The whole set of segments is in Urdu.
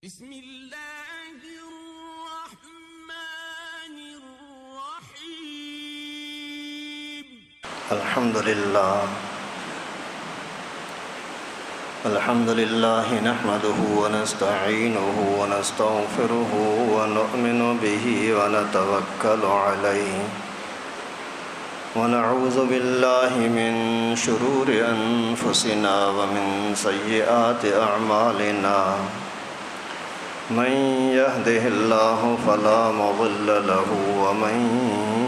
بسم اللہ الرحمن الرحیم الحمد للہ نحمده ونستعینه ونستغفره ونؤمن به ونتوکل علیہ ونعوذ باللہ من شرور انفسنا ومن سیئات اعمالنا من يهده الله فلا مضل له ومن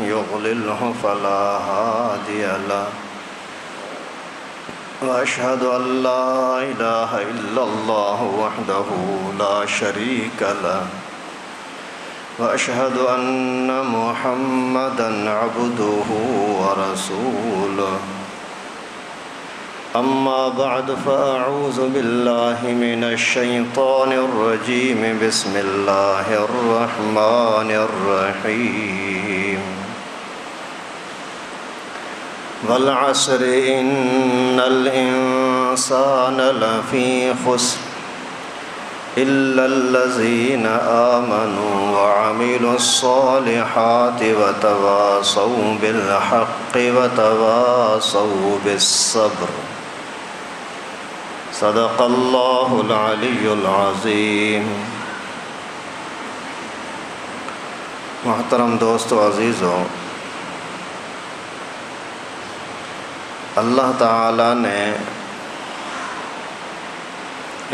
يضلله فلا هادي له وأشهد أن لا إله إلا الله وحده لا شريك له وأشهد أن محمدًا عبده ورسوله أما بعد فأعوذ بالله من الشيطان الرجيم بسم الله الرحمن الرحيم والعصر إن الإنسان لفي خسر إلا الذين آمنوا وعملوا الصالحات وتواصوا بالحق وتواصوا بالصبر صدق اللہ العلی العظیم۔ محترم دوستو عزیزو، اللہ تعالی نے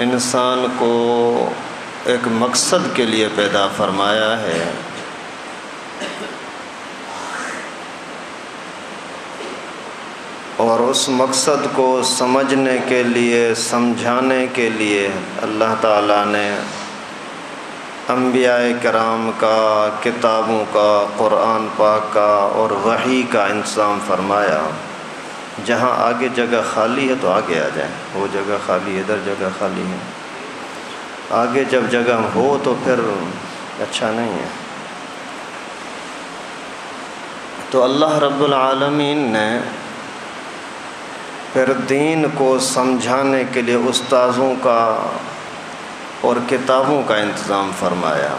انسان کو ایک مقصد کے لیے پیدا فرمایا ہے، اور اس مقصد کو سمجھنے کے لیے، سمجھانے کے لیے اللہ تعالیٰ نے انبیاء کرام کا، کتابوں کا، قرآن پاک کا اور وحی کا انتظام فرمایا۔ جہاں آگے جگہ خالی ہے تو آگے آ جائیں، وہ جگہ خالی ہے، ادھر جگہ خالی ہے، آگے جب جگہ ہو تو پھر اچھا نہیں ہے۔ تو اللہ رب العالمین نے پھر دین کو سمجھانے کے لیے استاذوں کا اور کتابوں کا انتظام فرمایا۔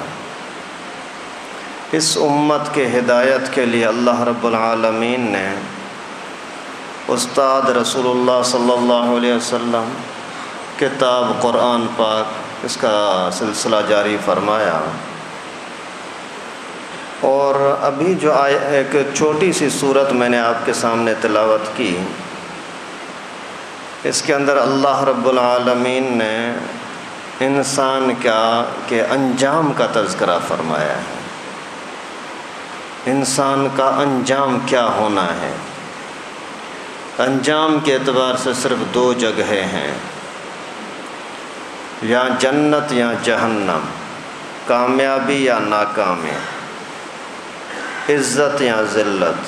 اس امت کے ہدایت کے لیے اللہ رب العالمین نے استاد رسول اللہ صلی اللہ علیہ وسلم، کتاب قرآن پاک، اس کا سلسلہ جاری فرمایا۔ اور ابھی جو ایک چھوٹی سی صورت میں نے آپ کے سامنے تلاوت کی، اس کے اندر اللہ رب العالمین نے انسان کے انجام کا تذکرہ فرمایا ہے۔ انسان کا انجام کیا ہونا ہے؟ انجام کے اعتبار سے صرف دو جگہیں ہیں، یا جنت یا جہنم، کامیابی یا ناکامی، عزت یا ذلت۔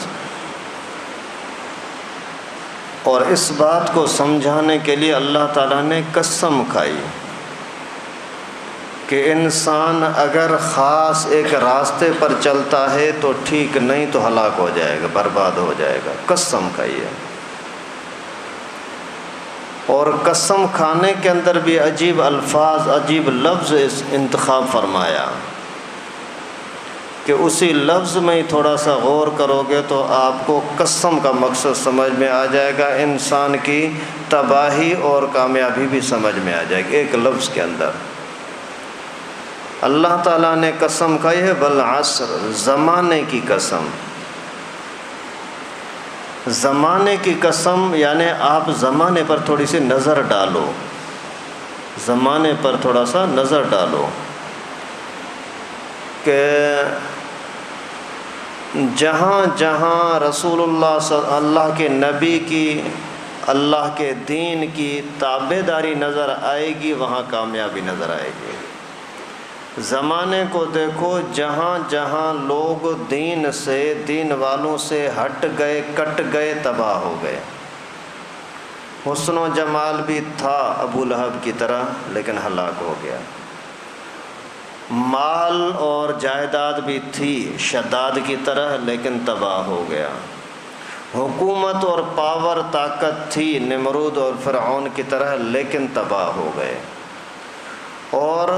اور اس بات کو سمجھانے کے لیے اللہ تعالیٰ نے قسم کھائی کہ انسان اگر خاص ایک راستے پر چلتا ہے تو ٹھیک نہیں تو ہلاک ہو جائے گا، برباد ہو جائے گا۔ قسم کھائی ہے، اور قسم کھانے کے اندر بھی عجیب الفاظ، عجیب لفظ انتخاب فرمایا کہ اسی لفظ میں ہی تھوڑا سا غور کرو گے تو آپ کو قسم کا مقصد سمجھ میں آ جائے گا، انسان کی تباہی اور کامیابی بھی سمجھ میں آ جائے گی ایک لفظ کے اندر۔ اللہ تعالیٰ نے قسم کھائی ہے والعصر، زمانے کی قسم۔ زمانے کی قسم یعنی آپ زمانے پر تھوڑی سی نظر ڈالو، زمانے پر تھوڑا سا نظر ڈالو کہ جہاں جہاں رسول اللہ کے نبی کی، اللہ کے دین کی تابع داری نظر آئے گی، وہاں کامیابی نظر آئے گی۔ زمانے کو دیکھو، جہاں جہاں لوگ دین سے، دین والوں سے ہٹ گئے، کٹ گئے، تباہ ہو گئے۔ حسن و جمال بھی تھا ابو لہب کی طرح لیکن ہلاک ہو گیا، مال اور جائیداد بھی تھی شداد کی طرح لیکن تباہ ہو گیا، حکومت اور پاور طاقت تھی نمرود اور فرعون کی طرح لیکن تباہ ہو گئے۔ اور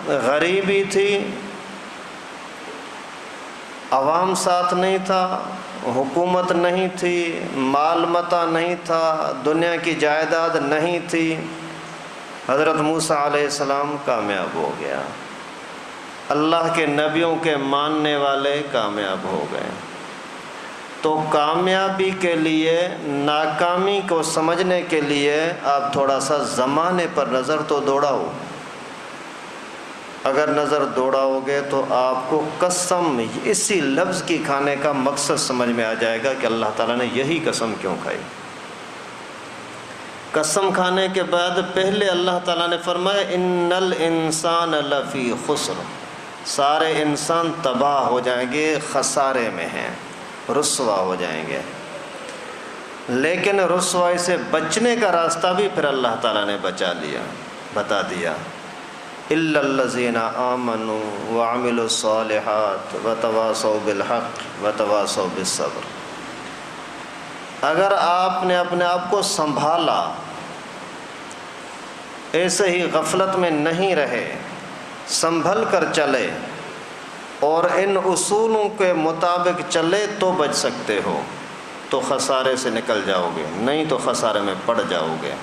غریبی تھی، عوام ساتھ نہیں تھا، حکومت نہیں تھی، مال متاع نہیں تھا، دنیا کی جائیداد نہیں تھی، حضرت موسیٰ علیہ السلام کامیاب ہو گیا، اللہ کے نبیوں کے ماننے والے کامیاب ہو گئے۔ تو کامیابی کے لیے، ناکامی کو سمجھنے کے لیے آپ تھوڑا سا زمانے پر نظر تو دوڑاؤ۔ اگر نظر دوڑاؤ گے تو آپ کو قسم اسی لفظ کی کھانے کا مقصد سمجھ میں آ جائے گا کہ اللہ تعالیٰ نے یہی قسم کیوں کھائی۔ قسم کھانے کے بعد پہلے اللہ تعالیٰ نے فرمایا ان الانسان لفی خسر، سارے انسان تباہ ہو جائیں گے، خسارے میں ہیں، رسوا ہو جائیں گے۔ لیکن رسوائی سے بچنے کا راستہ بھی پھر اللہ تعالیٰ نے بتا دیا الا الذین آمنوا وعملوا الصالحات وتواصوا بالحق وتواصوا بالصبر۔ اگر آپ نے اپنے آپ کو سنبھالا، ایسے ہی غفلت میں نہیں رہے، سنبھل کر چلے اور ان اصولوں کے مطابق چلے تو بچ سکتے ہو، تو خسارے سے نکل جاؤ گے، نہیں تو خسارے میں پڑ جاؤ گے۔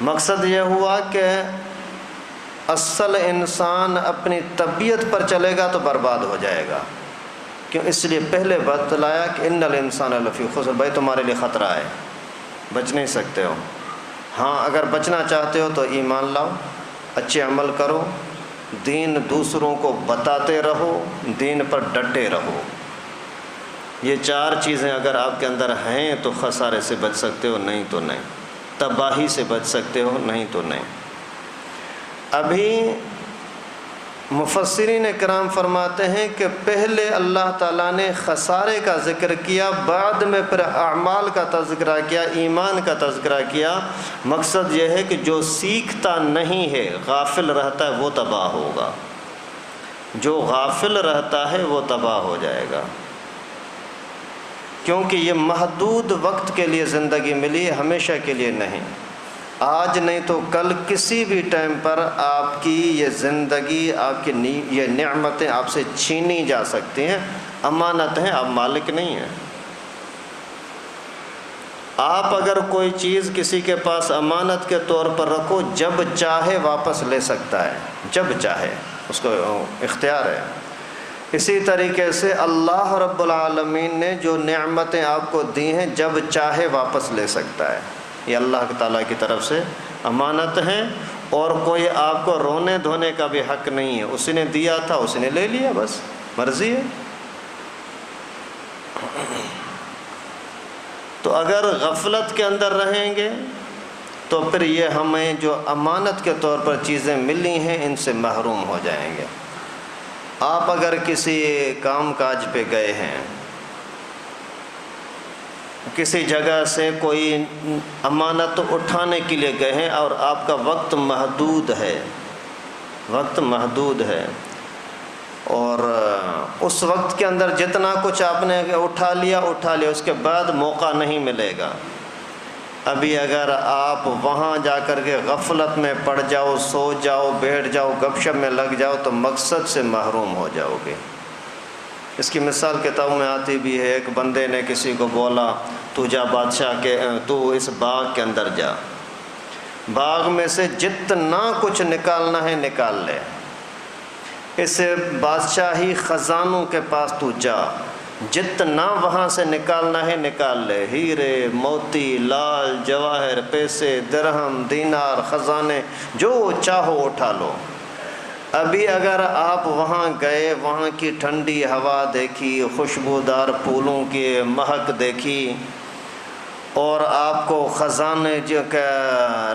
مقصد یہ ہوا کہ اصل انسان اپنی طبیعت پر چلے گا تو برباد ہو جائے گا، کیوں؟ اس لیے پہلے بتلایا کہ ان الانسان لفی خسر، بھائی تمہارے لیے خطرہ ہے، بچ نہیں سکتے ہو۔ ہاں اگر بچنا چاہتے ہو تو ایمان لاؤ، اچھے عمل کرو، دین دوسروں کو بتاتے رہو، دین پر ڈٹے رہو۔ یہ چار چیزیں اگر آپ کے اندر ہیں تو خسارے سے بچ سکتے ہو، نہیں تو نہیں، تباہی سے بچ سکتے ہو، نہیں تو نہیں۔ ابھی مفسرین کرام فرماتے ہیں کہ پہلے اللہ تعالیٰ نے خسارے کا ذکر کیا، بعد میں پھر اعمال کا تذکرہ کیا، ایمان کا تذکرہ کیا۔ مقصد یہ ہے کہ جو سیکھتا نہیں ہے، غافل رہتا ہے، وہ تباہ ہوگا۔ جو غافل رہتا ہے وہ تباہ ہو جائے گا، کیونکہ یہ محدود وقت کے لیے زندگی ملی ہے، ہمیشہ کے لیے نہیں۔ آج نہیں تو کل کسی بھی ٹائم پر آپ کی یہ زندگی، آپ کی یہ نعمتیں آپ سے چھینی جا سکتی ہیں، امانت ہیں، آپ مالک نہیں ہیں۔ آپ اگر کوئی چیز کسی کے پاس امانت کے طور پر رکھو، جب چاہے واپس لے سکتا ہے، جب چاہے، اس کو اختیار ہے۔ اسی طریقے سے اللہ رب العالمین نے جو نعمتیں آپ کو دی ہیں، جب چاہے واپس لے سکتا ہے۔ یہ اللہ تعالیٰ کی طرف سے امانت ہیں، اور کوئی آپ کو رونے دھونے کا بھی حق نہیں ہے۔ اس نے دیا تھا، اس نے لے لیا، بس مرضی ہے۔ تو اگر غفلت کے اندر رہیں گے تو پھر یہ ہمیں جو امانت کے طور پر چیزیں ملی ہیں ان سے محروم ہو جائیں گے۔ آپ اگر کسی کام کاج پہ گئے ہیں، کسی جگہ سے کوئی امانت اٹھانے کے لیے گئے ہیں اور آپ کا وقت محدود ہے، وقت محدود ہے، اور اس وقت کے اندر جتنا کچھ آپ نے اٹھا لیا، اس کے بعد موقع نہیں ملے گا۔ ابھی اگر آپ وہاں جا کر کے غفلت میں پڑ جاؤ، سو جاؤ، بیٹھ جاؤ، گپ شپ میں لگ جاؤ تو مقصد سے محروم ہو جاؤ گے۔ اس کی مثال کتابوں میں آتی بھی ہے، ایک بندے نے کسی کو بولا تو جا تو اس باغ کے اندر جا، باغ میں سے جتنا کچھ نکالنا ہے نکال لے، اس بادشاہی خزانوں کے پاس تو جا، جتنا وہاں سے نکالنا ہے نکال لے، ہیرے موتی لال جواہر پیسے درہم دینار خزانے جو چاہو اٹھا لو۔ ابھی اگر آپ وہاں گئے، وہاں کی ٹھنڈی ہوا دیکھی، خوشبودار پھولوں کی مہک دیکھی، اور آپ کو خزانے جو کہ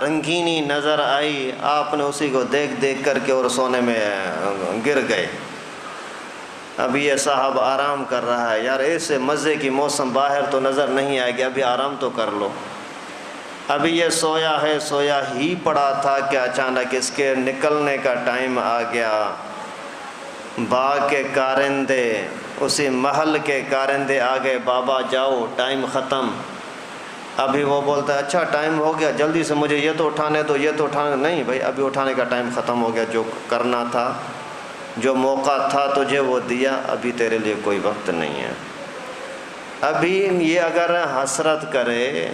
رنگینی نظر آئی، آپ نے اسی کو دیکھ دیکھ کر کے اور سونے میں گر گئے۔ ابھی یہ صاحب آرام کر رہا ہے، یار ایسے مزے کی موسم باہر تو نظر نہیں آئے گی، ابھی آرام تو کر لو۔ ابھی یہ سویا ہے، سویا ہی پڑا تھا کہ اچانک اس کے نکلنے کا ٹائم آ گیا۔ باغ کے کارندے، اسی محل کے کارندے آ گئے، بابا جاؤ ٹائم ختم۔ ابھی وہ بولتا ہے اچھا ٹائم ہو گیا جلدی سے مجھے یہ تو اٹھانے دو یہ تو اٹھانے نہیں بھائی، ابھی اٹھانے کا ٹائم ختم ہو گیا، جو کرنا تھا جو موقع تھا تجھے وہ دیا، ابھی تیرے لیے کوئی وقت نہیں ہے۔ ابھی یہ اگر حسرت کرے،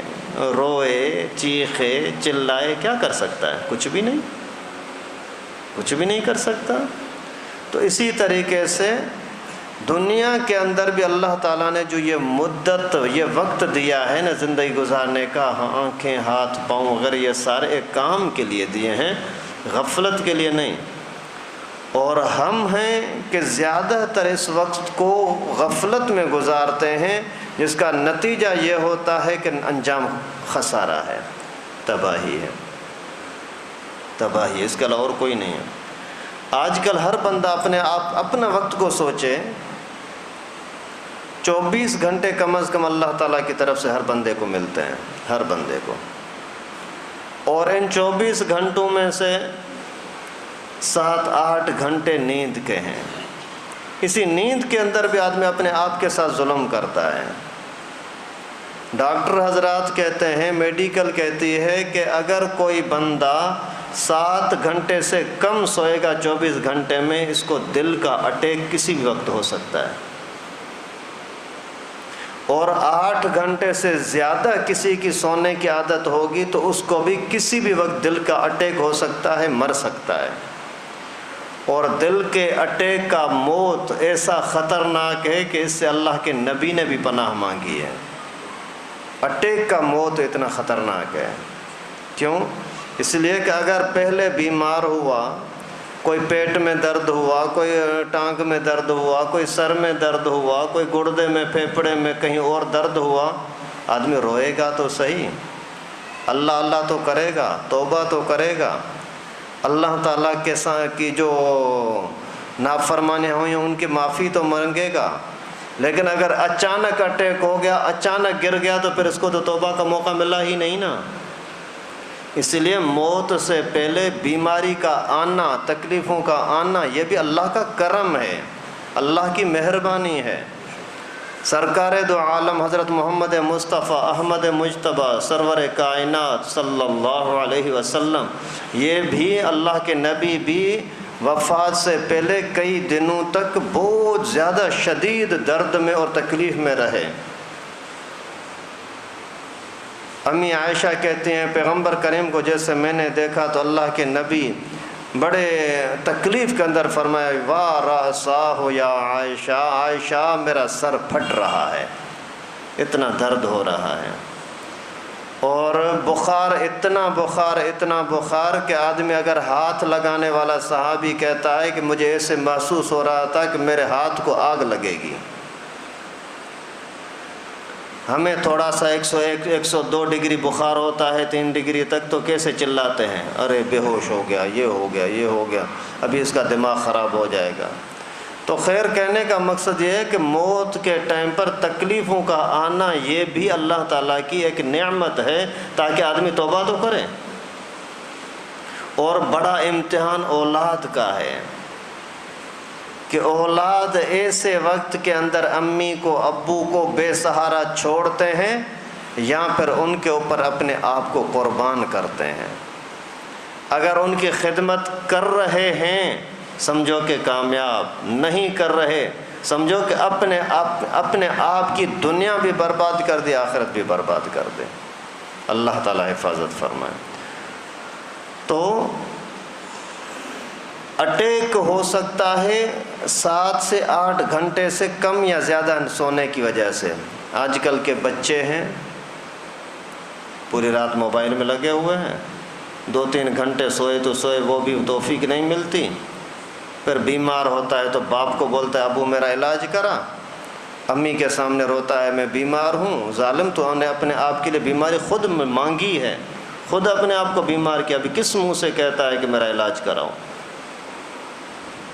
روئے، چیخے، چلائے، کیا کر سکتا ہے؟ کچھ بھی نہیں، کچھ بھی نہیں کر سکتا۔ تو اسی طریقے سے دنیا کے اندر بھی اللہ تعالیٰ نے جو یہ مدت، یہ وقت دیا ہے نا زندگی گزارنے کا، آنکھیں، ہاتھ، پاؤں وغیرہ، یہ سارے ایک کام کے لیے دیے ہیں، غفلت کے لیے نہیں۔ اور ہم ہیں کہ زیادہ تر اس وقت کو غفلت میں گزارتے ہیں، جس کا نتیجہ یہ ہوتا ہے کہ انجام خسارہ ہے، تباہی ہے، تباہی، اس کے علاوہ اور کوئی نہیں ہے۔ آج کل ہر بندہ اپنا وقت کو سوچے، 24 گھنٹے کم از کم اللہ تعالیٰ کی طرف سے ہر بندے کو ملتے ہیں، ہر بندے کو، اور ان 24 گھنٹوں میں سے 7-8 گھنٹے نیند کے ہیں۔ اسی نیند کے اندر بھی آدمی اپنے آپ کے ساتھ ظلم کرتا ہے۔ ڈاکٹر حضرات کہتے ہیں، میڈیکل کہتی ہے کہ اگر کوئی بندہ 7 گھنٹے سے کم سوئے گا 24 گھنٹے میں، اس کو دل کا اٹیک کسی بھی وقت ہو سکتا ہے، اور 8 گھنٹے سے زیادہ کسی کی سونے کی عادت ہوگی تو اس کو بھی کسی بھی وقت دل کا اٹیک ہو سکتا ہے، مر سکتا ہے۔ اور دل کے اٹیک کا موت ایسا خطرناک ہے کہ اس سے اللہ کے نبی نے بھی پناہ مانگی ہے۔ اٹیک کا موت اتنا خطرناک ہے، کیوں؟ اس لیے کہ اگر پہلے بیمار ہوا، کوئی پیٹ میں درد ہوا، کوئی ٹانگ میں درد ہوا، کوئی سر میں درد ہوا، کوئی گردے میں، پھیپھڑے میں، کہیں اور درد ہوا، آدمی روئے گا تو صحیح، اللہ اللہ تو کرے گا، توبہ تو کرے گا، اللہ تعالیٰ کے ساتھ کی جو نافرمانیاں ہوئی ہیں ان کی معافی تو مانگے گا۔ لیکن اگر اچانک اٹیک ہو گیا، اچانک گر گیا، تو پھر اس کو تو توبہ کا موقع ملا ہی نہیں نا۔ اس لیے موت سے پہلے بیماری کا آنا، تکلیفوں کا آنا، یہ بھی اللہ کا کرم ہے، اللہ کی مہربانی ہے۔ سرکار دو عالم حضرت محمد مصطفیٰ احمد مجتبیٰ سرور کائنات صلی اللہ علیہ وسلم، یہ بھی اللہ کے نبی بھی وفات سے پہلے کئی دنوں تک بہت زیادہ شدید درد میں اور تکلیف میں رہے۔ امی عائشہ کہتی ہیں پیغمبر کریم کو جیسے میں نے دیکھا تو اللہ کے نبی بڑے تکلیف کے اندر فرمایا، واہ رأساہ یا عائشہ، عائشہ میرا سر پھٹ رہا ہے، اتنا درد ہو رہا ہے۔ اور بخار، اتنا بخار کہ آدمی اگر ہاتھ لگانے والا صحابی کہتا ہے کہ مجھے ایسے محسوس ہو رہا تھا کہ میرے ہاتھ کو آگ لگے گی۔ ہمیں تھوڑا سا 101 102 ڈگری بخار ہوتا ہے، 3 ڈگری تک، تو کیسے چلاتے ہیں، ارے بے ہوش ہو گیا، یہ ہو گیا، یہ ہو گیا، ابھی اس کا دماغ خراب ہو جائے گا۔ تو خیر کہنے کا مقصد یہ ہے کہ موت کے ٹائم پر تکلیفوں کا آنا یہ بھی اللہ تعالیٰ کی ایک نعمت ہے، تاکہ آدمی توبہ تو کرے۔ اور بڑا امتحان اولاد کا ہے کہ اولاد ایسے وقت کے اندر امی کو، ابو کو بے سہارا چھوڑتے ہیں، یا پھر ان کے اوپر اپنے آپ کو قربان کرتے ہیں۔ اگر ان کی خدمت کر رہے ہیں سمجھو کہ کامیاب، نہیں کر رہے سمجھو کہ اپنے آپ کی دنیا بھی برباد کر دی، آخرت بھی برباد کر دے۔ اللہ تعالیٰ حفاظت فرمائے۔ تو اٹیک ہو سکتا ہے 7 سے 8 گھنٹے سے کم یا زیادہ سونے کی وجہ سے۔ آج کل کے بچے ہیں پوری رات موبائل میں لگے ہوئے ہیں، 2-3 گھنٹے سوئے تو سوئے، وہ بھی توفیق نہیں ملتی۔ پھر بیمار ہوتا ہے تو باپ کو بولتا ہے ابو میرا علاج کرا، امی کے سامنے روتا ہے میں بیمار ہوں۔ ظالم تو نے اپنے آپ کے لیے بیماری خود مانگی ہے، خود اپنے آپ کو بیمار کیا، ابھی کس منہ سے کہتا ہے کہ میرا علاج کراؤ۔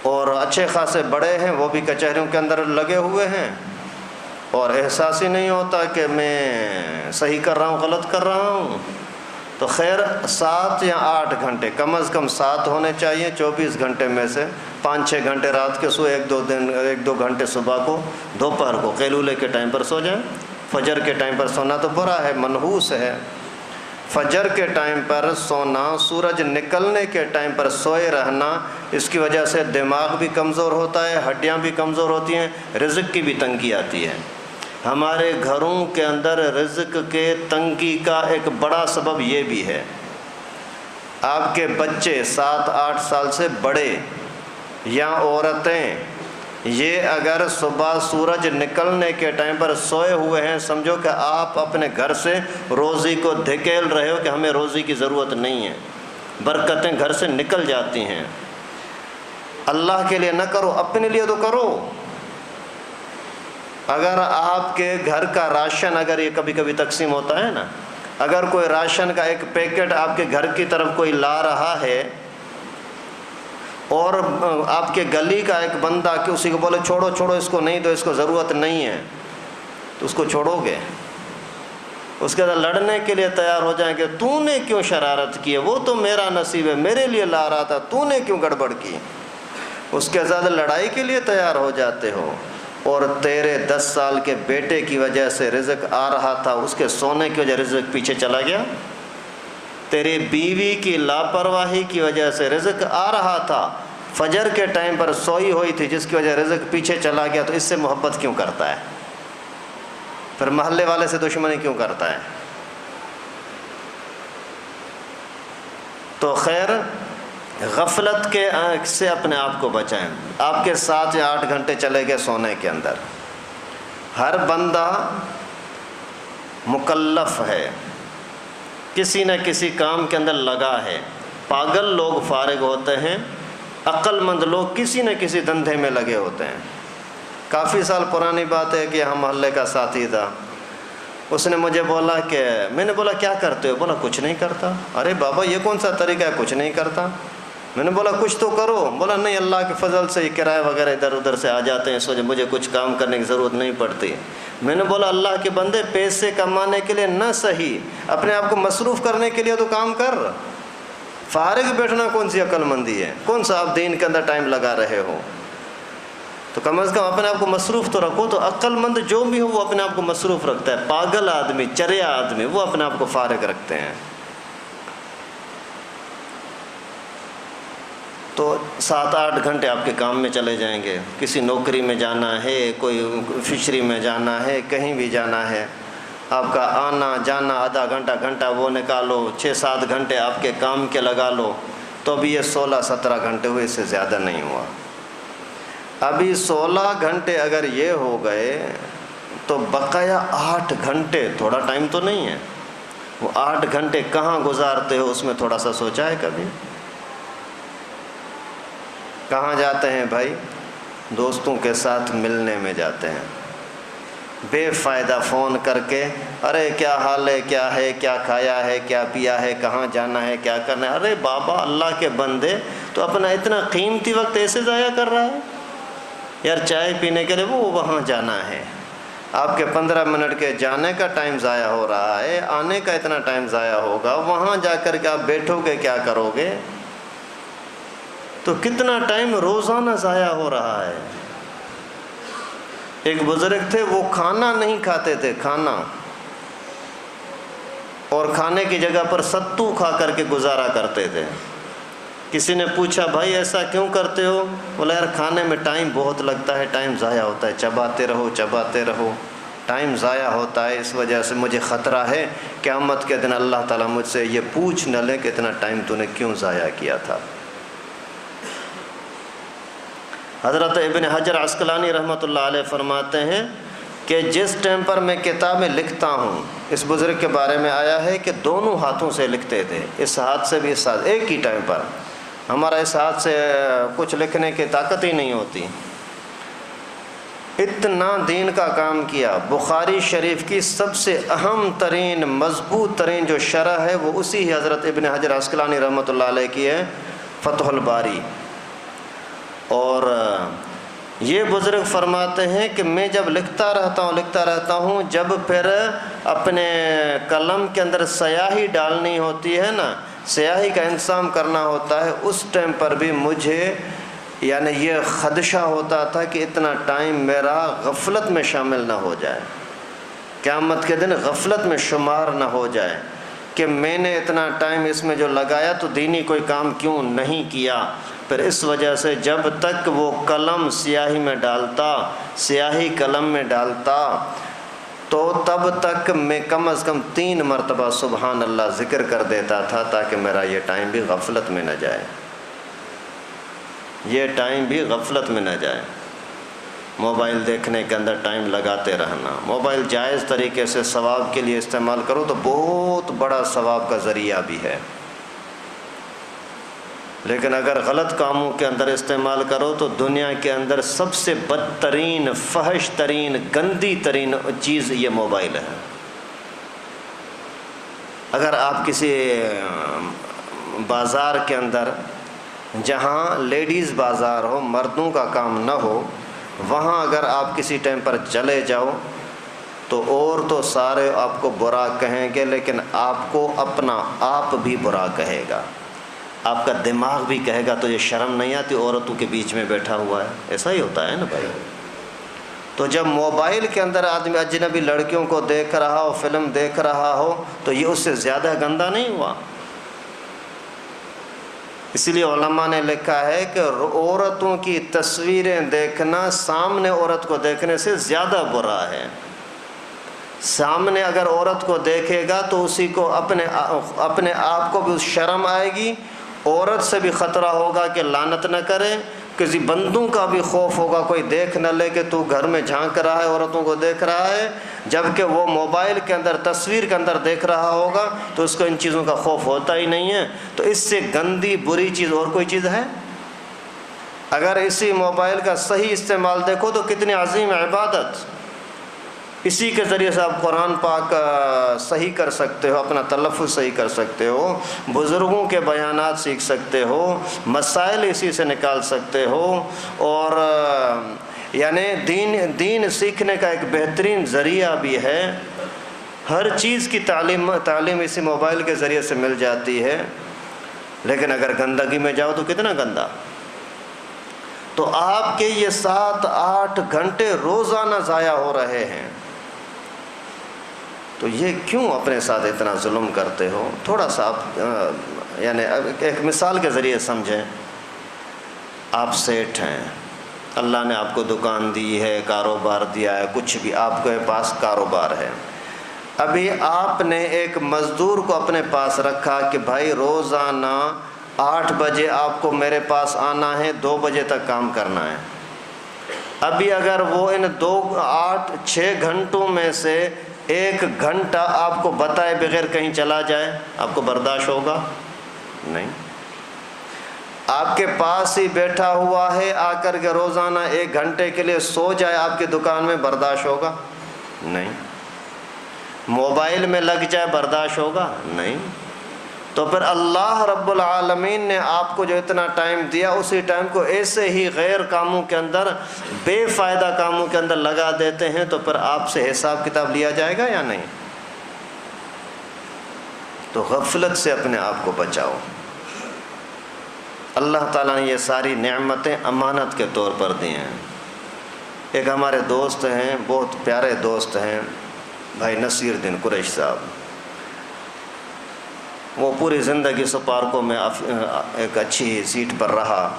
اور اچھے خاصے بڑے ہیں، وہ بھی کچہریوں کے اندر لگے ہوئے ہیں، اور احساس ہی نہیں ہوتا کہ میں صحیح کر رہا ہوں غلط کر رہا ہوں۔ تو خیر 7 یا 8 گھنٹے، کم از کم 7 ہونے چاہیے 24 گھنٹے میں سے، 5-6 گھنٹے رات کے سو، 1-2 گھنٹے صبح کو، دوپہر کو قیلولے کے ٹائم پر سو جائیں، فجر کے ٹائم پر سونا تو برا ہے، منحوس ہے۔ فجر کے ٹائم پر سونا، سورج نکلنے کے ٹائم پر سوئے رہنا، اس کی وجہ سے دماغ بھی کمزور ہوتا ہے، ہڈیاں بھی کمزور ہوتی ہیں، رزق کی بھی تنگی آتی ہے۔ ہمارے گھروں کے اندر رزق کے تنگی کا ایک بڑا سبب یہ بھی ہے، آپ کے بچے 7-8 سال سے بڑے یا عورتیں، یہ اگر صبح سورج نکلنے کے ٹائم پر سوئے ہوئے ہیں، سمجھو کہ آپ اپنے گھر سے روزی کو دھکیل رہے ہو کہ ہمیں روزی کی ضرورت نہیں ہے، برکتیں گھر سے نکل جاتی ہیں۔ اللہ کے لیے نہ کرو، اپنے لیے تو کرو۔ اگر آپ کے گھر کا راشن، اگر یہ کبھی کبھی تقسیم ہوتا ہے نا، اگر کوئی راشن کا ایک پیکٹ آپ کے گھر کی طرف کوئی لا رہا ہے اور آپ کے گلی کا ایک بندہ کہ اسی کو بولے چھوڑو چھوڑو اس کو نہیں دو، اس کو ضرورت نہیں ہے، تو اس کو چھوڑو گے؟ اس کے ساتھ لڑنے کے لیے تیار ہو جائیں کہ تو نے کیوں شرارت کی ہے، وہ تو میرا نصیب ہے، میرے لیے لا رہا تھا، تو نے کیوں گڑبڑ کی؟ اس کے ساتھ لڑائی کے لیے تیار ہو جاتے ہو۔ اور تیرے 10 سال کے بیٹے کی وجہ سے رزق آ رہا تھا، اس کے سونے کی وجہ رزق پیچھے چلا گیا۔ تیری بیوی کی لاپرواہی کی وجہ سے رزق آ رہا تھا، فجر کے ٹائم پر سوئی ہوئی تھی، جس کی وجہ رزق پیچھے چلا گیا، تو اس سے محبت کیوں کرتا ہے؟ پھر محلے والے سے دشمنی کیوں کرتا ہے؟ تو خیر، غفلت کے سے اپنے آپ کو بچائیں۔ آپ کے 7 یا 8 گھنٹے چلے گئے سونے کے اندر۔ ہر بندہ مکلف ہے، کسی نہ کسی کام کے اندر لگا ہے۔ پاگل لوگ فارغ ہوتے ہیں، عقل مند لوگ کسی نہ کسی دھندے میں لگے ہوتے ہیں۔ کافی سال پرانی بات ہے کہ ہم محلے کا ساتھی تھا، اس نے مجھے بولا کہ میں نے بولا کیا کرتے ہو؟ بولا کچھ نہیں کرتا۔ ارے بابا یہ کون سا طریقہ ہے کچھ نہیں کرتا؟ میں نے بولا کچھ تو کرو۔ بولا نہیں، اللہ کے فضل سے یہ کرایہ وغیرہ ادھر ادھر سے آ جاتے ہیں، اس وجہ مجھے کچھ کام کرنے کی ضرورت نہیں پڑتی۔ میں نے بولا اللہ کے بندے، پیسے کمانے کے لیے نہ صحیح، اپنے آپ کو مصروف کرنے کے لیے تو کام کر۔ فارغ بیٹھنا کون سی عقل مندی ہے؟ کون سا آپ دین کے اندر ٹائم لگا رہے ہو؟ تو کم از کم اپنے آپ کو مصروف تو رکھو۔ تو عقل مند جو بھی ہو وہ اپنے آپ کو مصروف رکھتا ہے، پاگل آدمی، چریا آدمی، وہ اپنے آپ کو فارغ رکھتے ہیں۔ تو 7-8 گھنٹے آپ کے کام میں چلے جائیں گے، کسی نوکری میں جانا ہے، کوئی فشری میں جانا ہے، کہیں بھی جانا ہے، آپ کا آنا جانا آدھا گھنٹہ گھنٹہ وہ نکالو، 6-7 گھنٹے آپ کے کام کے لگا لو، تو ابھی یہ 16-17 گھنٹے ہوئے، اس سے زیادہ نہیں ہوا۔ ابھی 16 گھنٹے اگر یہ ہو گئے تو بقایا 8 گھنٹے تھوڑا ٹائم تو نہیں ہے۔ وہ 8 گھنٹے کہاں گزارتے ہو، اس میں تھوڑا سا سوچا ہے کبھی؟ کہاں جاتے ہیں بھائی؟ دوستوں کے ساتھ ملنے میں جاتے ہیں، بے فائدہ فون کر کے، ارے کیا حال ہے، کیا ہے، کیا کھایا ہے، کیا پیا ہے، کہاں جانا ہے، کیا کرنا ہے۔ ارے بابا، اللہ کے بندے، تو اپنا اتنا قیمتی وقت ایسے ضائع کر رہا ہے؟ یار چائے پینے کے لیے وہ وہاں جانا ہے، آپ کے 15 منٹ کے جانے کا ٹائم ضائع ہو رہا ہے، آنے کا اتنا ٹائم ضائع ہوگا، وہاں جا کر کے آپ بیٹھو گے کیا کرو گے؟ تو کتنا ٹائم روزانہ ضائع ہو رہا ہے۔ ایک بزرگ تھے، وہ کھانا نہیں کھاتے تھے، کھانا، اور کھانے کی جگہ پر ستو کھا کر کے گزارا کرتے تھے۔ کسی نے پوچھا بھائی ایسا کیوں کرتے ہو؟ بولا یار کھانے میں ٹائم بہت لگتا ہے، ٹائم ضائع ہوتا ہے، چباتے رہو چباتے رہو، ٹائم ضائع ہوتا ہے، اس وجہ سے مجھے خطرہ ہے قیامت کے دن اللہ تعالیٰ مجھ سے یہ پوچھ نہ لے کہ اتنا ٹائم تو نے کیوں ضائع کیا تھا۔ حضرت ابن حجر عسقلانی رحمۃ اللہ علیہ فرماتے ہیں کہ جس ٹائم پر میں کتابیں لکھتا ہوں، اس بزرگ کے بارے میں آیا ہے کہ دونوں ہاتھوں سے لکھتے تھے، اس ہاتھ سے بھی اس ہاتھ، ایک ہی ٹائم پر۔ ہمارا اس ہاتھ سے کچھ لکھنے کی طاقت ہی نہیں ہوتی۔ اتنا دین کا کام کیا۔ بخاری شریف کی سب سے اہم ترین مضبوط ترین جو شرح ہے وہ اسی ہی حضرت ابن حجر عسقلانی رحمۃ اللہ علیہ کی ہے، فتح الباری۔ اور یہ بزرگ فرماتے ہیں کہ میں جب لکھتا رہتا ہوں، جب پھر اپنے قلم کے اندر سیاہی ڈالنی ہوتی ہے نا، سیاہی کا انتظام کرنا ہوتا ہے، اس ٹائم پر بھی مجھے یعنی یہ خدشہ ہوتا تھا کہ اتنا ٹائم میرا غفلت میں شامل نہ ہو جائے۔ قیامت کے دن غفلت میں شمار نہ ہو جائے کہ میں نے اتنا ٹائم اس میں جو لگایا تو دینی کوئی کام کیوں نہیں کیا. پھر اس وجہ سے جب تک وہ قلم سیاہی میں ڈالتا، سیاہی قلم میں ڈالتا، تو تب تک میں کم از کم 3 مرتبہ سبحان اللہ ذکر کر دیتا تھا تاکہ میرا یہ ٹائم بھی غفلت میں نہ جائے، یہ ٹائم بھی غفلت میں نہ جائے. موبائل دیکھنے کے اندر ٹائم لگاتے رہنا. موبائل جائز طریقے سے ثواب کے لیے استعمال کرو تو بہت بڑا ثواب کا ذریعہ بھی ہے، لیکن اگر غلط کاموں کے اندر استعمال کرو تو دنیا کے اندر سب سے بدترین، فحش ترین، گندی ترین چیز یہ موبائل ہے. اگر آپ کسی بازار کے اندر جہاں لیڈیز بازار ہو، مردوں کا کام نہ ہو، وہاں اگر آپ کسی ٹائم پر چلے جاؤ تو اور تو سارے آپ کو برا کہیں گے، لیکن آپ کو اپنا آپ بھی برا کہے گا، آپ کا دماغ بھی کہے گا تو یہ شرم نہیں آتی عورتوں کے بیچ میں بیٹھا ہوا ہے. ایسا ہی ہوتا ہے نا بھائی. تو جب موبائل کے اندر آدمی اجنبی لڑکیوں کو دیکھ رہا ہو، فلم دیکھ رہا ہو، تو یہ اس سے زیادہ گندا نہیں ہوا. اس لیے علماء نے لکھا ہے کہ عورتوں کی تصویریں دیکھنا سامنے عورت کو دیکھنے سے زیادہ برا ہے. سامنے اگر عورت کو دیکھے گا تو اسی کو اپنے آپ کو بھی شرم آئے گی، عورت سے بھی خطرہ ہوگا کہ لعنت نہ کرے، کسی بندوں کا بھی خوف ہوگا کوئی دیکھ نہ لے کہ تو گھر میں جھانک رہا ہے، عورتوں کو دیکھ رہا ہے، جبکہ وہ موبائل کے اندر تصویر کے اندر دیکھ رہا ہوگا تو اس کو ان چیزوں کا خوف ہوتا ہی نہیں ہے. تو اس سے گندی بری چیز اور کوئی چیز ہے؟ اگر اسی موبائل کا صحیح استعمال دیکھو تو کتنی عظیم عبادت. اسی کے ذریعے سے آپ قرآن پاک صحیح کر سکتے ہو، اپنا تلفظ صحیح کر سکتے ہو، بزرگوں کے بیانات سیکھ سکتے ہو، مسائل اسی سے نکال سکتے ہو، اور یعنی دین سیکھنے کا ایک بہترین ذریعہ بھی ہے. ہر چیز کی تعلیم اسی موبائل کے ذریعے سے مل جاتی ہے. لیکن اگر گندگی میں جاؤ تو کتنا گندا. تو آپ کے یہ 7-8 گھنٹے روزانہ ضائع ہو رہے ہیں، تو یہ کیوں اپنے ساتھ اتنا ظلم کرتے ہو؟ تھوڑا سا آپ یعنی ایک مثال کے ذریعے سمجھیں. آپ سیٹھ ہیں، اللہ نے آپ کو دکان دی ہے، کاروبار دیا ہے، کچھ بھی آپ کے پاس کاروبار ہے. ابھی آپ نے ایک مزدور کو اپنے پاس رکھا کہ بھائی روزانہ 8 بجے آپ کو میرے پاس آنا ہے، 2 بجے تک کام کرنا ہے. ابھی اگر وہ ان 6 گھنٹوں میں سے 1 گھنٹہ آپ کو بتائے بغیر کہیں چلا جائے، آپ کو برداشت ہوگا؟ نہیں. آپ کے پاس ہی بیٹھا ہوا ہے، آ کر کے روزانہ 1 گھنٹے کے لیے سو جائے آپ کی دکان میں، برداشت ہوگا؟ نہیں. موبائل میں لگ جائے، برداشت ہوگا؟ نہیں. تو پھر اللہ رب العالمین نے آپ کو جو اتنا ٹائم دیا، اسی ٹائم کو ایسے ہی غیر کاموں کے اندر، بے فائدہ کاموں کے اندر لگا دیتے ہیں، تو پھر آپ سے حساب کتاب لیا جائے گا یا نہیں؟ تو غفلت سے اپنے آپ کو بچاؤ. اللہ تعالیٰ نے یہ ساری نعمتیں امانت کے طور پر دی ہیں. ایک ہمارے دوست ہیں، بہت پیارے دوست ہیں، بھائی نصیر الدین قریش صاحب. وہ پوری زندگی سپارکو میں ایک اچھی سیٹ پر رہا.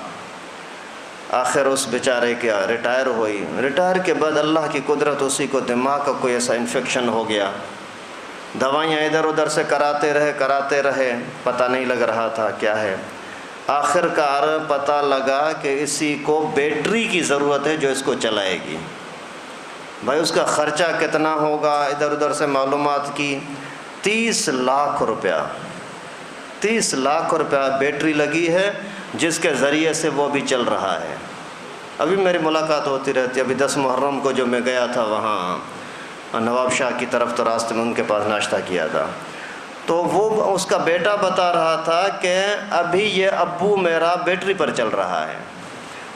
آخر اس بیچارے کے ریٹائر ہوئی. ریٹائر کے بعد اللہ کی قدرت، اسی کو دماغ کا کوئی ایسا انفیکشن ہو گیا. دوائیاں ادھر ادھر سے کراتے رہے، پتہ نہیں لگ رہا تھا کیا ہے. آخر کار پتہ لگا کہ اسی کو بیٹری کی ضرورت ہے جو اس کو چلائے گی. بھائی اس کا خرچہ کتنا ہوگا، ادھر ادھر سے معلومات کی. 30 لاکھ روپیہ بیٹری لگی ہے جس کے ذریعے سے وہ بھی چل رہا ہے. ابھی میری ملاقات ہوتی رہتی ہے. ابھی 10 محرم کو جو میں گیا تھا وہاں نواب شاہ کی طرف، تو راستے میں ان کے پاس ناشتہ کیا تھا. تو وہ اس کا بیٹا بتا رہا تھا کہ ابھی یہ ابو میرا بیٹری پر چل رہا ہے.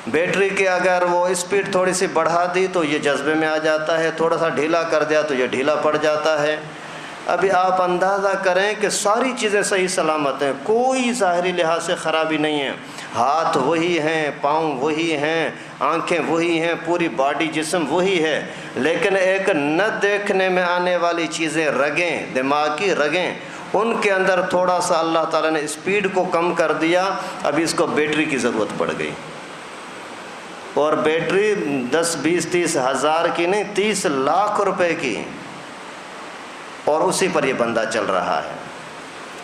بیٹری کے اگر وہ اسپیڈ تھوڑی سی بڑھا دی تو یہ جذبے میں آ جاتا ہے، تھوڑا سا ڈھیلا کر دیا تو یہ ڈھیلا پڑ جاتا ہے. ابھی آپ اندازہ کریں کہ ساری چیزیں صحیح سلامت ہیں، کوئی ظاہری لحاظ سے خرابی نہیں ہے، ہاتھ وہی ہیں، پاؤں وہی ہیں، آنکھیں وہی ہیں، پوری باڈی جسم وہی ہے، لیکن ایک نہ دیکھنے میں آنے والی چیزیں، رگیں، دماغ کی رگیں، ان کے اندر تھوڑا سا اللہ تعالیٰ نے اسپیڈ کو کم کر دیا، ابھی اس کو بیٹری کی ضرورت پڑ گئی، اور بیٹری 10 20 30 ہزار کی نہیں، 30 لاکھ روپے کی، اور اسی پر یہ بندہ چل رہا ہے۔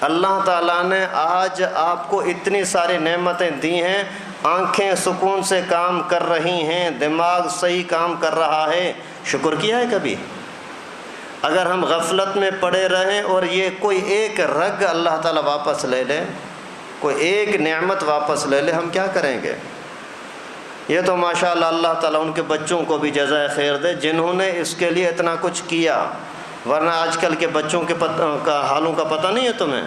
اللہ تعالیٰ نے آج آپ کو اتنی ساری نعمتیں دی ہیں، آنکھیں سکون سے کام کر رہی ہیں، دماغ صحیح کام کر رہا ہے، شکر کیا ہے کبھی؟ اگر ہم غفلت میں پڑے رہیں اور یہ کوئی ایک رگ اللہ تعالیٰ واپس لے لے، کوئی ایک نعمت واپس لے لے، ہم کیا کریں گے؟ یہ تو ماشاءاللہ اللہ تعالیٰ ان کے بچوں کو بھی جزائے خیر دے جنہوں نے اس کے لیے اتنا کچھ کیا، ورنہ آج کل کے بچوں کے حالوں کا پتہ نہیں ہے تمہیں؟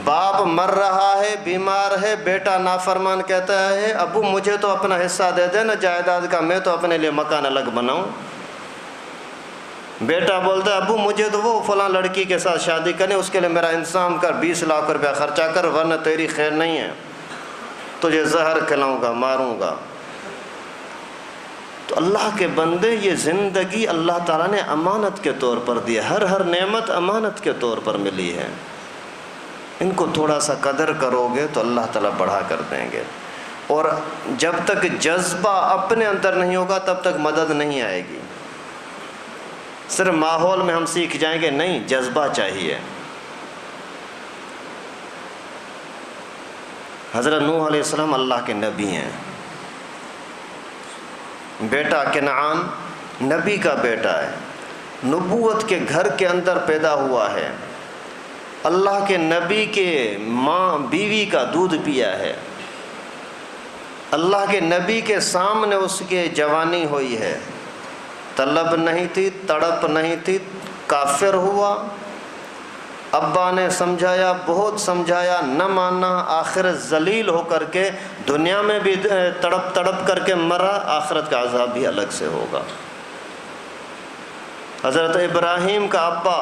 باپ مر رہا ہے، بیمار ہے، بیٹا نافرمان کہتا ہے ابو مجھے تو اپنا حصہ دے دے نا جائیداد کا، میں تو اپنے لیے مکان الگ بناؤں۔ بیٹا بولتا ہے ابو مجھے تو وہ فلاں لڑکی کے ساتھ شادی کرنی، اس کے لیے میرا انتظام کر، 20 لاکھ روپیہ خرچہ کر ورنہ تیری خیر نہیں ہے، تجھے زہر کھلاؤں گا، ماروں گا۔ تو اللہ کے بندے، یہ زندگی اللہ تعالیٰ نے امانت کے طور پر دی ہے، ہر نعمت امانت کے طور پر ملی ہے، ان کو تھوڑا سا قدر کرو گے تو اللہ تعالیٰ بڑھا کر دیں گے، اور جب تک جذبہ اپنے اندر نہیں ہوگا تب تک مدد نہیں آئے گی۔ صرف ماحول میں ہم سیکھ جائیں گے نہیں، جذبہ چاہیے۔ حضرت نوح علیہ السلام اللہ کے نبی ہیں، بیٹا کنعان نبی کا بیٹا ہے، نبوت کے گھر کے اندر پیدا ہوا ہے، اللہ کے نبی کے ماں بیوی کا دودھ پیا ہے، اللہ کے نبی کے سامنے اس کے جوانی ہوئی ہے، طلب نہیں تھی، تڑپ نہیں تھی، کافر ہوا، ابا نے سمجھایا، بہت سمجھایا، نہ مانا، آخر ذلیل ہو کر کے دنیا میں بھی تڑپ تڑپ کر کے مرا، آخرت کا عذاب بھی الگ سے ہوگا۔ حضرت ابراہیم کا ابا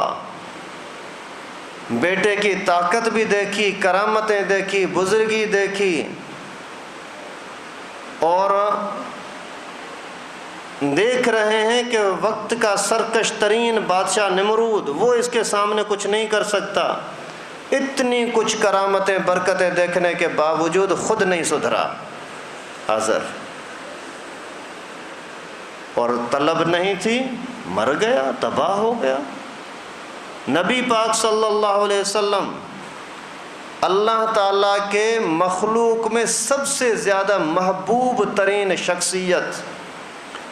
بیٹے کی طاقت بھی دیکھی، کرامتیں دیکھی، بزرگی دیکھی، اور دیکھ رہے ہیں کہ وقت کا سرکش ترین بادشاہ نمرود، وہ اس کے سامنے کچھ نہیں کر سکتا، اتنی کچھ کرامتیں برکتیں دیکھنے کے باوجود خود نہیں سدھرا آزر، اور طلب نہیں تھی، مر گیا، تباہ ہو گیا۔ نبی پاک صلی اللہ علیہ وسلم اللہ تعالیٰ کے مخلوق میں سب سے زیادہ محبوب ترین شخصیت،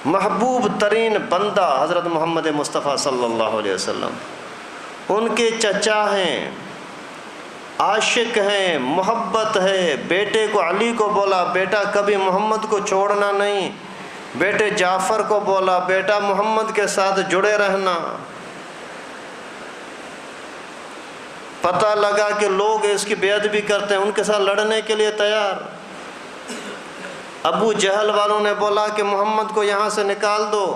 محبوب ترین بندہ حضرت محمد مصطفیٰ صلی اللہ علیہ وسلم، ان کے چچا ہیں، عاشق ہیں، محبت ہے، بیٹے کو علی کو بولا بیٹا کبھی محمد کو چھوڑنا نہیں، بیٹے جعفر کو بولا بیٹا محمد کے ساتھ جڑے رہنا۔ پتہ لگا کہ لوگ اس کی بے ادبی کرتے ہیں، ان کے ساتھ لڑنے کے لیے تیار۔ ابو جہل والوں نے بولا کہ محمد کو یہاں سے نکال دو،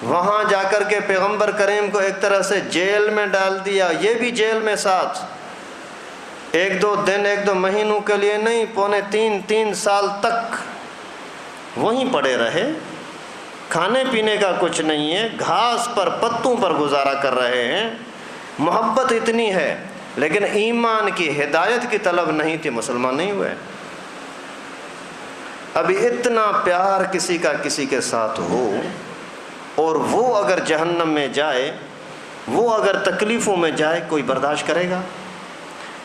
وہاں جا کر کے پیغمبر کریم کو ایک طرح سے جیل میں ڈال دیا، یہ بھی جیل میں ساتھ، 1-2 دن 1-2 مہینوں کے لیے نہیں، 2.5-3 سال تک وہیں پڑے رہے، کھانے پینے کا کچھ نہیں ہے، گھاس پر پتوں پر گزارا کر رہے ہیں۔ محبت اتنی ہے لیکن ایمان کی ہدایت کی طلب نہیں تھی، مسلمان نہیں ہوئے۔ ابھی اتنا پیار کسی کا کسی کے ساتھ ہو اور وہ اگر جہنم میں جائے، وہ اگر تکلیفوں میں جائے، کوئی برداشت کرے گا؟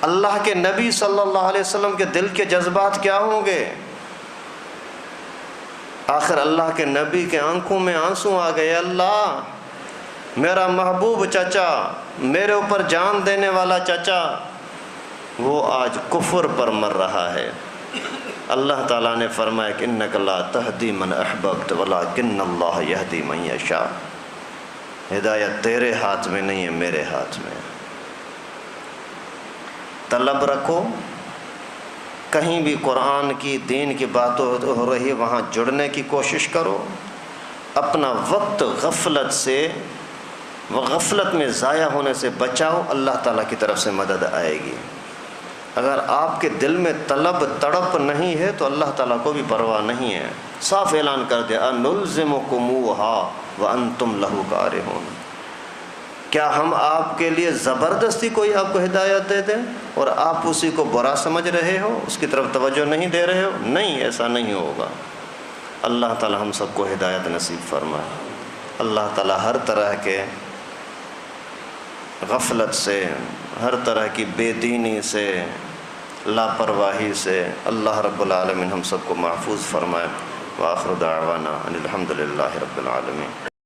اللہ کے نبی صلی اللہ علیہ وسلم کے دل کے جذبات کیا ہوں گے؟ آخر اللہ کے نبی کے آنکھوں میں آنسو آ گئے، اللہ میرا محبوب چچا، میرے اوپر جان دینے والا چچا، وہ آج کفر پر مر رہا ہے۔ اللہ تعالیٰ نے فرمایا کہ انک لا تہدی من احببت ولکن اللہ یہدی من یشاء، ہدایت تیرے ہاتھ میں نہیں ہے، میرے ہاتھ میں۔ طلب رکھو، کہیں بھی قرآن کی دین کی بات ہو رہی ہے وہاں جڑنے کی کوشش کرو، اپنا وقت غفلت سے و غفلت میں ضائع ہونے سے بچاؤ، اللہ تعالیٰ کی طرف سے مدد آئے گی۔ اگر آپ کے دل میں طلب تڑپ نہیں ہے تو اللہ تعالیٰ کو بھی پرواہ نہیں ہے، صاف اعلان کر دیا أَنُلْزِمُكُمُوهَا وَأَنْتُمْ لَهُ كَارِهُونَ۔ کیا ہم آپ کے لیے زبردستی کوئی آپ کو ہدایت دے دیں اور آپ اسی کو برا سمجھ رہے ہو، اس کی طرف توجہ نہیں دے رہے ہو؟ نہیں، ایسا نہیں ہوگا۔ اللہ تعالیٰ ہم سب کو ہدایت نصیب فرمائے۔ اللہ تعالیٰ ہر طرح کے غفلت سے، ہر طرح کی بے دینی سے، لاپرواہی سے اللہ رب العالمین ہم سب کو محفوظ فرمائے۔ وآخر دعوانا ان الحمد للہ رب العالمین۔